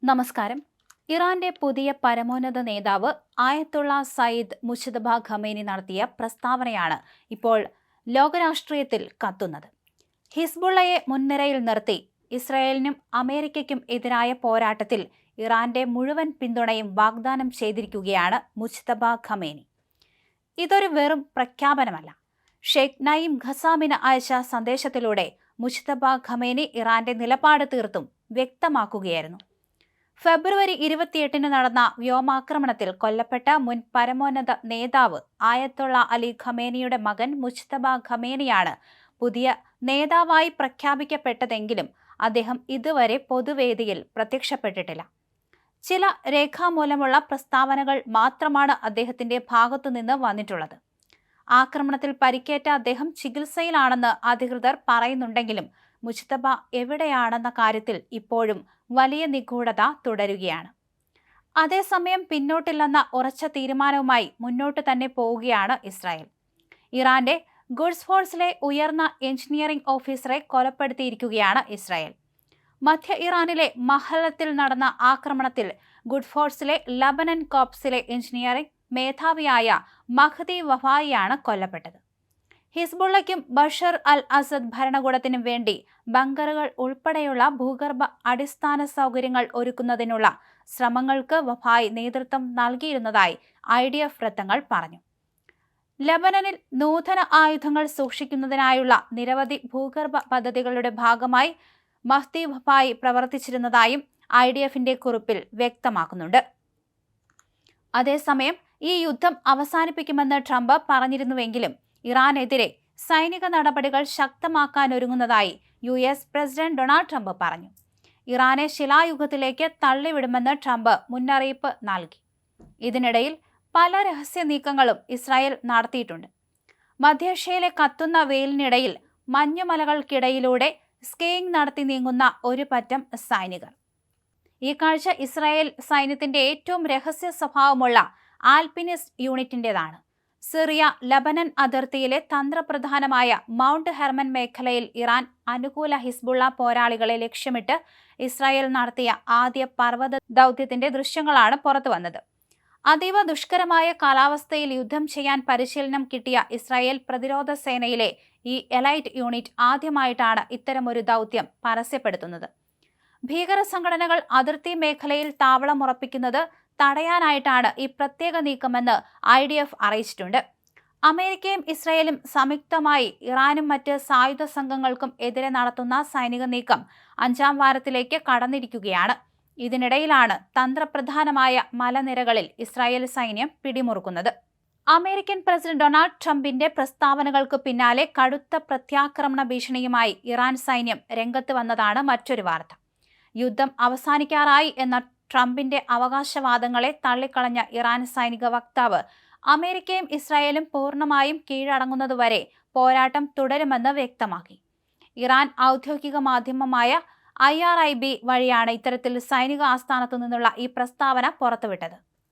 നമസ്കാരം. ഇറാന്റെ പുതിയ പരമോന്നത നേതാവ് ആയത്തുള്ള സയ്യിദ് മുജ്തബ ഖമേനി നടത്തിയ പ്രസ്താവനയാണ് ഇപ്പോൾ ലോകരാഷ്ട്രീയത്തിൽ കത്തുന്നത്. ഹിസ്ബുള്ളയെ മുൻനിരയിൽ നിർത്തി ഇസ്രായേലിനും അമേരിക്കയ്ക്കും എതിരായ പോരാട്ടത്തിൽ ഇറാന്റെ മുഴുവൻ പിന്തുണയും വാഗ്ദാനം ചെയ്തിരിക്കുകയാണ് മുജ്തബ ഖമേനി. ഇതൊരു വെറും പ്രഖ്യാപനമല്ല. ഷെയ്ഖ് നഈം ഖസാമിന് അയച്ച സന്ദേശത്തിലൂടെ മുജ്തബ ഖമേനി ഇറാന്റെ നിലപാട് തീർത്തും വ്യക്തമാക്കുകയായിരുന്നു. ഫെബ്രുവരി 28 നടന്ന വ്യോമാക്രമണത്തിൽ കൊല്ലപ്പെട്ട മുൻ പരമോന്നത നേതാവ് ആയത്തുള്ള അലി ഖമേനിയുടെ മകൻ മുജ്തബ ഖമേനിയാണ് പുതിയ നേതാവായി പ്രഖ്യാപിക്കപ്പെട്ടതെങ്കിലും അദ്ദേഹം ഇതുവരെ പൊതുവേദിയിൽ പ്രത്യക്ഷപ്പെട്ടിട്ടില്ല. ചില രേഖാമൂലമുള്ള പ്രസ്താവനകൾ മാത്രമാണ് അദ്ദേഹത്തിന്റെ ഭാഗത്തുനിന്ന് വന്നിട്ടുള്ളത്. ആക്രമണത്തിൽ പരിക്കേറ്റ അദ്ദേഹം ചികിത്സയിലാണെന്ന് അധികൃതർ പറയുന്നുണ്ടെങ്കിലും മുജ്തബ എവിടെയാണെന്ന കാര്യത്തിൽ ഇപ്പോഴും വലിയ നിഗൂഢത തുടരുകയാണ്. അതേസമയം പിന്നോട്ടില്ലെന്ന ഉറച്ച തീരുമാനവുമായി മുന്നോട്ട് തന്നെ പോവുകയാണ് ഇസ്രായേൽ. ഇറാന്റെ ഖുദ്സ് ഫോഴ്സിലെ ഉയർന്ന എഞ്ചിനീയറിംഗ് ഓഫീസറെ കൊലപ്പെടുത്തിയിരിക്കുകയാണ് ഇസ്രായേൽ. മധ്യ ഇറാനിലെ മഹല്ലത്തിൽ നടന്ന ആക്രമണത്തിൽ ഖുദ്സ് ഫോഴ്സിലെ ലബനൻ കോർപ്സിലെ എഞ്ചിനീയറിംഗ് മേധാവിയായ മഹ്ദി വഫായിയാണ് കൊല്ലപ്പെട്ടത്. ഹിസ്ബുള്ളയ്ക്കും ബഷർ അൽ അസദ് ഭരണകൂടത്തിനും വേണ്ടി ബങ്കറുകൾ ഉൾപ്പെടെയുള്ള ഭൂഗർഭ അടിസ്ഥാന സൗകര്യങ്ങൾ ഒരുക്കുന്നതിനുള്ള ശ്രമങ്ങൾക്ക് വഫായി നേതൃത്വം നൽകിയിരുന്നതായി IDF വൃത്തങ്ങൾ പറഞ്ഞു. ലബനനിൽ നൂതന ആയുധങ്ങൾ സൂക്ഷിക്കുന്നതിനായുള്ള നിരവധി ഭൂഗർഭ പദ്ധതികളുടെ ഭാഗമായി മഹ്ദി വഫായി പ്രവർത്തിച്ചിരുന്നതായും IDFന്റെ കുറിപ്പിൽ വ്യക്തമാക്കുന്നുണ്ട്. അതേസമയം ഈ യുദ്ധം അവസാനിപ്പിക്കുമെന്ന് ട്രംപ് പറഞ്ഞിരുന്നുവെങ്കിലും ഇറാനെതിരെ സൈനിക നടപടികൾ ശക്തമാക്കാനൊരുങ്ങുന്നതായി US പ്രസിഡന്റ് ഡൊണാൾഡ് ട്രംപ് പറഞ്ഞു. ഇറാനെ ശിലായുഗത്തിലേക്ക് തള്ളിവിടുമെന്ന് ട്രംപ് മുന്നറിയിപ്പ് നൽകി. ഇതിനിടയിൽ പല രഹസ്യ നീക്കങ്ങളും ഇസ്രായേൽ നടത്തിയിട്ടുണ്ട്. മധ്യേഷ്യയിലെ കത്തുന്ന വെയിലിനിടയിൽ മഞ്ഞുമലകൾക്കിടയിലൂടെ സ്കീയിങ് നടത്തി നീങ്ങുന്ന ഒരു പറ്റം സൈനികർ. ഈ കാഴ്ച ഇസ്രായേൽ സൈന്യത്തിന്റെ ഏറ്റവും രഹസ്യ സ്വഭാവമുള്ള ആൽപിനിസ്റ്റ് യൂണിറ്റിന്റേതാണ്. സിറിയ ലബനൻ അതിർത്തിയിലെ തന്ത്രപ്രധാനമായ മൗണ്ട് ഹെർമൻ മേഖലയിൽ ഇറാൻ അനുകൂല ഹിസ്ബുള്ള പോരാളികളെ ലക്ഷ്യമിട്ട് ഇസ്രായേൽ നടത്തിയ ആദ്യ പർവ്വത ദൗത്യത്തിന്റെ ദൃശ്യങ്ങളാണ് പുറത്തുവന്നത്. അതീവ ദുഷ്കരമായ കാലാവസ്ഥയിൽ യുദ്ധം ചെയ്യാൻ പരിശീലനം കിട്ടിയ ഇസ്രായേൽ പ്രതിരോധ സേനയിലെ ഈ എലൈറ്റ് യൂണിറ്റ് ആദ്യമായിട്ടാണ് ഇത്തരമൊരു ദൗത്യം പരസ്യപ്പെടുത്തുന്നത്. ഭീകര സംഘടനകൾ അതിർത്തി മേഖലയിൽ താവളമുറപ്പിക്കുന്നത് തടയാനായിട്ടാണ് ഈ പ്രത്യേക നീക്കമെന്ന് IDF അറിയിച്ചിട്ടുണ്ട്. അമേരിക്കയും ഇസ്രായേലും സംയുക്തമായി ഇറാനും മറ്റ് സായുധ സംഘങ്ങൾക്കും എതിരെ നടത്തുന്ന സൈനിക നീക്കം 5ാം വാരത്തിലേക്ക് കടന്നിരിക്കുകയാണ്. ഇതിനിടയിലാണ് തന്ത്രപ്രധാനമായ മലനിരകളിൽ ഇസ്രായേൽ സൈന്യം പിടിമുറുക്കുന്നത്. അമേരിക്കൻ പ്രസിഡന്റ് ഡൊണാൾഡ് ട്രംപിന്റെ പ്രസ്താവനകൾക്ക് പിന്നാലെ കടുത്ത പ്രത്യാക്രമണ ഭീഷണിയുമായി ഇറാൻ സൈന്യം രംഗത്ത് വന്നതാണ് മറ്റൊരു വാർത്ത. യുദ്ധം അവസാനിക്കാറായി എന്ന ട്രംപിന്റെ അവകാശവാദങ്ങളെ തള്ളിക്കളഞ്ഞ ഇറാൻ സൈനിക വക്താവ് അമേരിക്കയും ഇസ്രായേലും പൂർണ്ണമായും കീഴടങ്ങുന്നതുവരെ പോരാട്ടം തുടരുമെന്ന് വ്യക്തമാക്കി. ഇറാൻ ഔദ്യോഗിക മാധ്യമമായ IRIB വഴിയാണ് ഇത്തരത്തിൽ സൈനിക ആസ്ഥാനത്തു നിന്നുള്ള ഈ പ്രസ്താവന പുറത്തുവിട്ടത്.